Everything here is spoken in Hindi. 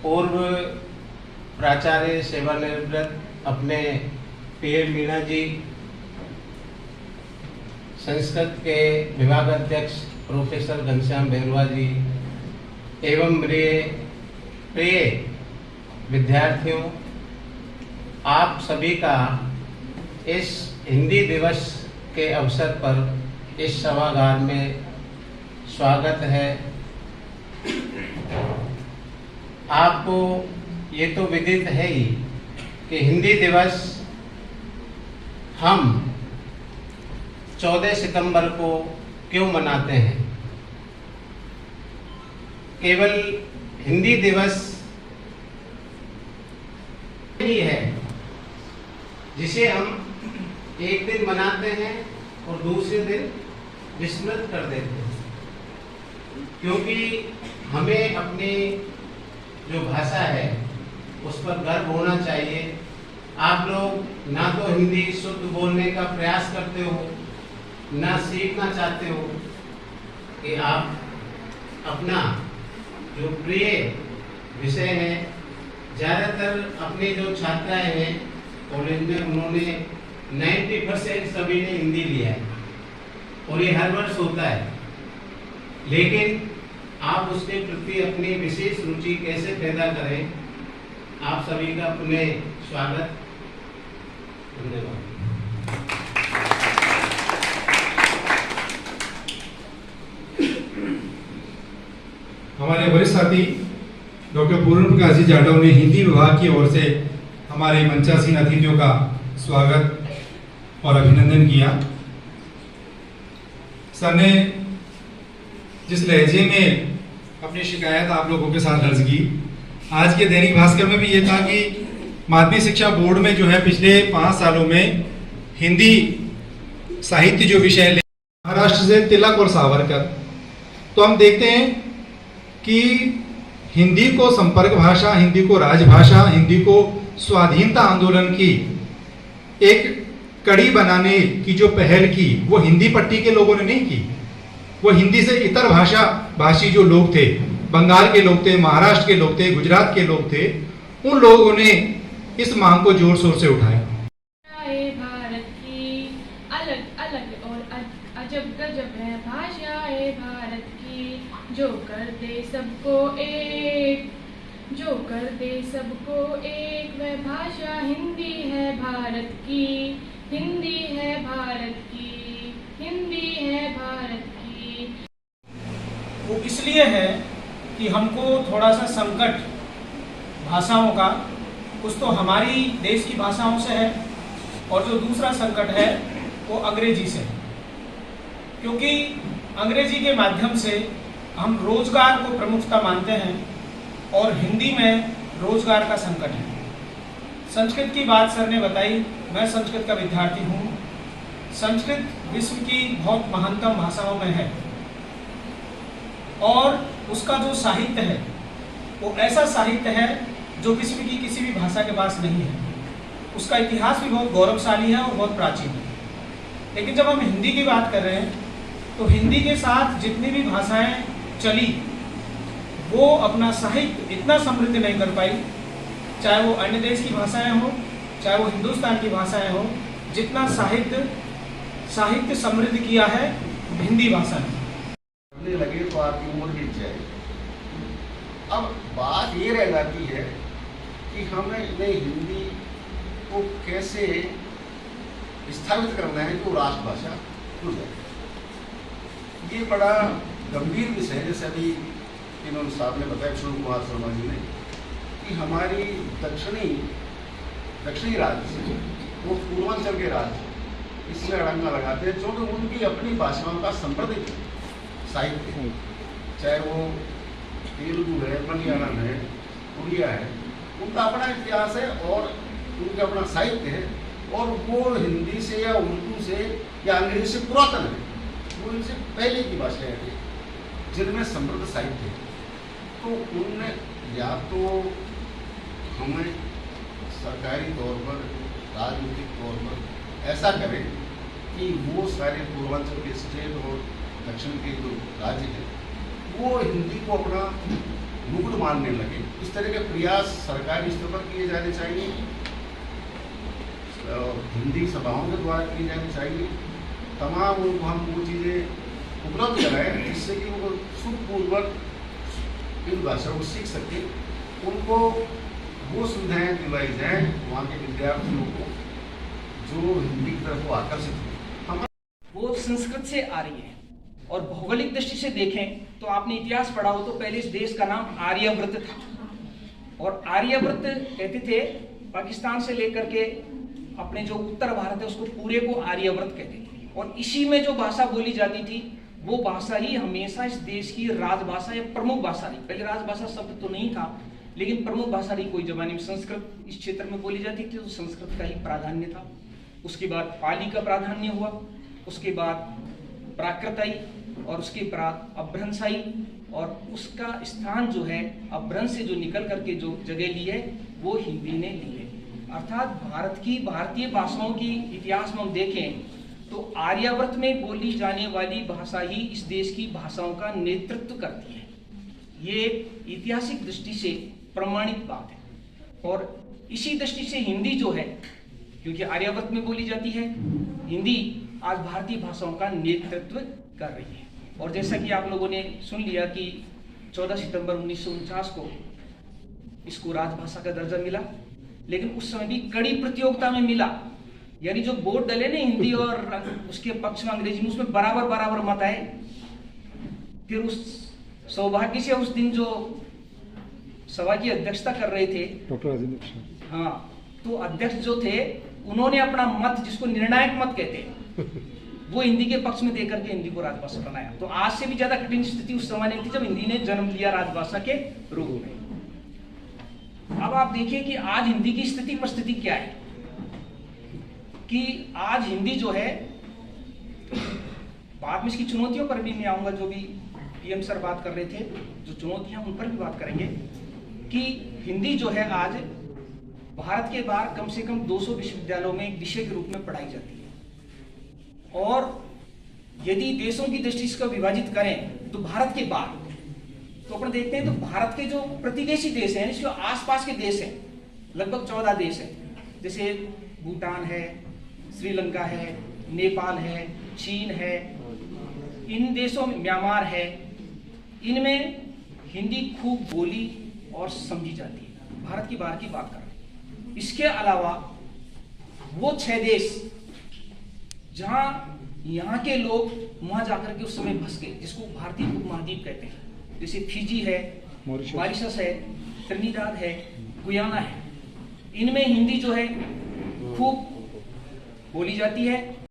पूर्व प्राचार्य सेवानिवृत्त अपने पीए मीणा जी, संस्कृत के विभाग अध्यक्ष प्रोफेसर घनश्याम बेरुआ जी एवं मेरे प्रिय विद्यार्थियों, आप सभी का इस हिंदी दिवस के अवसर पर इस सभागार में स्वागत है। आपको ये तो विदित है ही कि हिंदी दिवस हम 14 सितंबर को क्यों मनाते हैं। केवल हिंदी दिवस ही है जिसे हम एक दिन मनाते हैं और दूसरे दिन विस्मृत कर देते हैं, क्योंकि हमें अपनी जो भाषा है उस पर गर्व होना चाहिए। आप लोग ना तो हिंदी शुद्ध बोलने का प्रयास करते हो, ना सीखना चाहते हो कि आप अपना जो प्रिय विषय है, ज़्यादातर अपने जो छात्राएं हैं कॉलेज में, उन्होंने 90% सभी ने हिंदी लिया है और ये हर वर्ष होता है, लेकिन आप उसके प्रति अपनी विशेष रुचि कैसे पैदा करें। आप सभी का पुनः स्वागत। धन्यवाद। हमारे वरिष्ठ साथी डॉक्टर पूर्ण प्रकाश जी जाटव ने हिंदी विभाग की ओर से हमारे मंचासीन अतिथियों का स्वागत और अभिनंदन किया। सर ने जिस लहजे में अपनी शिकायत आप लोगों के साथ दर्ज की, आज के दैनिक भास्कर में भी ये था कि माध्यमिक शिक्षा बोर्ड में जो है पिछले 5 सालों में हिंदी साहित्य जो विषय ले, महाराष्ट्र से तिलक और सावरकर, तो हम देखते हैं कि हिंदी को संपर्क भाषा, हिंदी को राजभाषा, हिंदी को स्वाधीनता आंदोलन की एक कड़ी बनाने की जो पहल की, वो हिंदी पट्टी के लोगों ने नहीं की। वो हिंदी से इतर भाषी जो लोग थे, बंगाल के लोग थे, महाराष्ट्र के लोग थे, गुजरात के लोग थे, उन लोगों ने इस मांग को जोर शोर से उठाया। भारत की अलग अलग और अजब गजब है भाषाएं भारत की, जो कर दे सबको एक, जो कर दे सबको एक, वह भाषा हिंदी है भारत की, हिंदी है भारत की, हिंदी है भारत की। वो इसलिए है कि हमको थोड़ा सा संकट भाषाओं का, कुछ तो हमारी देश की भाषाओं से है और जो दूसरा संकट है वो अंग्रेजी से है, क्योंकि अंग्रेजी के माध्यम से हम रोजगार को प्रमुखता मानते हैं और हिंदी में रोजगार का संकट है। संस्कृत की बात सर ने बताई, मैं संस्कृत का विद्यार्थी हूँ। संस्कृत विश्व की बहुत महानतम भाषाओं में है और उसका जो साहित्य है वो ऐसा साहित्य है जो किसी भी भाषा के पास नहीं है। उसका इतिहास भी बहुत गौरवशाली है और बहुत प्राचीन है। लेकिन जब हम हिंदी की बात कर रहे हैं तो हिंदी के साथ जितनी भी भाषाएं चली वो अपना साहित्य इतना समृद्ध नहीं कर पाई, चाहे वो अन्य देश की भाषाएं हो, चाहे वो हिंदुस्तान की भाषाएं हो, जितना साहित्य समृद्ध किया है हिंदी भाषा ने। लगे तो आपकी उम्र बीत जाएगी। अब बात ये रह जाती है कि हमें हिंदी को कैसे स्थापित करना है जो राष्ट्रभाषा हो जाए। ये बड़ा गंभीर विषय है। जैसे अभी इन्होंने साहब ने बताया, किशोर कुमार शर्मा जी ने, कि हमारी दक्षिणी राज्य वो पूर्वांचल के राज्य इसमें अड़ंगा लगाते हैं, जो कि उनकी अपनी भाषाओं का समृद्ध साहित्य, चाहे वो तेलुगु है, मलयालम है, उड़िया है, उनका अपना इतिहास है और उनका अपना साहित्य है, और वो हिंदी से या उर्दू से या अंग्रेजी से पुरातन है। वो इनसे पहले की भाषाएं थी जिनमें समृद्ध साहित्य है। तो उनने या तो हमें सरकारी तौर पर, राजनीतिक तौर पर ऐसा करें कि वो सारे पूर्वांचल के स्टेट और दक्षिण के जो राज्य हैं वो हिंदी को अपना मुकुट मानने लगे। इस तरह के प्रयास सरकारी स्तर पर किए जाने चाहिए, हिंदी सभाओं के द्वारा किए जाने चाहिए। तमाम उनको हम वो चीज़ें उपलब्ध कराएं जिससे कि वो सुखपूर्वक इन भाषाओं को सीख सके। उनको वो सुविधाएं दिलाई जाएं वहाँ के विद्यार्थियों को जो हिंदी की तरफ वो आकर्षित हो। वो संस्कृत से आ रही है। और भौगोलिक दृष्टि से देखें तो आपने इतिहास पढ़ा हो तो पहले इस देश का नाम आर्यव्रत था। और आर्यव्रत कहते थे पाकिस्तान से लेकर के अपने जो उत्तर भारत है उसको पूरे को आर्यव्रत कहते थे। और इसी में जो भाषा बोली जाती थी वो भाषा ही हमेशा इस देश की राजभाषा या प्रमुख भाषा रही। पहले राजभाषा शब्द तो नहीं था लेकिन प्रमुख भाषा रही। कोई जमाने में संस्कृत इस क्षेत्र में बोली जाती थी तो संस्कृत का ही प्राधान्य था। उसके बाद पाली का प्राधान्य हुआ, उसके बाद प्राकृत आई और उसके बाद अपभ्रंश आई। और उसका स्थान जो है अपभ्रंश से जो निकल करके जो जगह ली है वो हिंदी ने ली है। अर्थात भारत की भारतीय भाषाओं की इतिहास में हम देखें तो आर्यावर्त में बोली जाने वाली भाषा ही इस देश की भाषाओं का नेतृत्व करती है। ये एक ऐतिहासिक दृष्टि से प्रमाणित बात है। और इसी दृष्टि से हिंदी जो है, क्योंकि आर्यावर्त में बोली जाती है, हिंदी आज भारतीय भाषाओं का नेतृत्व कर रही है। और जैसा कि आप लोगों ने सुन लिया कि 14 सितंबर 1949 को इसको राजभाषा का दर्जा मिला, लेकिन उस समय भी कड़ी प्रतियोगिता में मिला। यानी जो वोट डले ने हिंदी और उसके पक्ष में अंग्रेजी में, उसमें बराबर बराबर मत आए। फिर उस सौभाग्य से उस दिन जो सभा की अध्यक्षता कर रहे थे डॉक्टर राजेंद्र, हाँ, तो अध्यक्ष जो थे उन्होंने अपना मत, जिसको निर्णायक मत कहते हैं, वो हिंदी के पक्ष में देकर के हिंदी को राजभाषा बनाया। तो आज से भी ज्यादा कठिन स्थिति उस समय थी जब हिंदी ने जन्म लिया राजभाषा के रूप में। अब आप देखिए कि आज हिंदी की स्थिति परिस्थिति क्या है कि आज हिंदी जो है, बाद में इसकी चुनौतियों पर भी मैं आऊंगा, जो भी पीएम सर बात कर रहे थे, जो चुनौतियां उन पर भी बात करेंगे कि हिंदी जो है आज भारत के बाहर कम से कम 200 विश्वविद्यालयों में एक विषय के रूप में पढ़ाई जाती है। और यदि देशों की दृष्टि से विभाजित करें तो भारत के बाहर तो अपन देखते हैं तो भारत के जो प्रतिवेशी देश हैं, इसके आसपास के देश हैं, लगभग 14 देश हैं, जैसे भूटान है, श्रीलंका है, नेपाल है, चीन है, इन देशों में म्यांमार है, इनमें हिंदी खूब बोली और समझी जाती है। भारत की बाहर की बात कर रहे हैं। इसके अलावा वो 6 देश जहां यहाँ के लोग वहां जाकर के उस समय बस गए, जिसको भारतीय उपमहाद्वीप कहते हैं, जैसे फिजी है, मॉरिशस है, त्रिनिदाद है, गुयाना है, इनमें हिंदी जो है खूब बोली जाती है।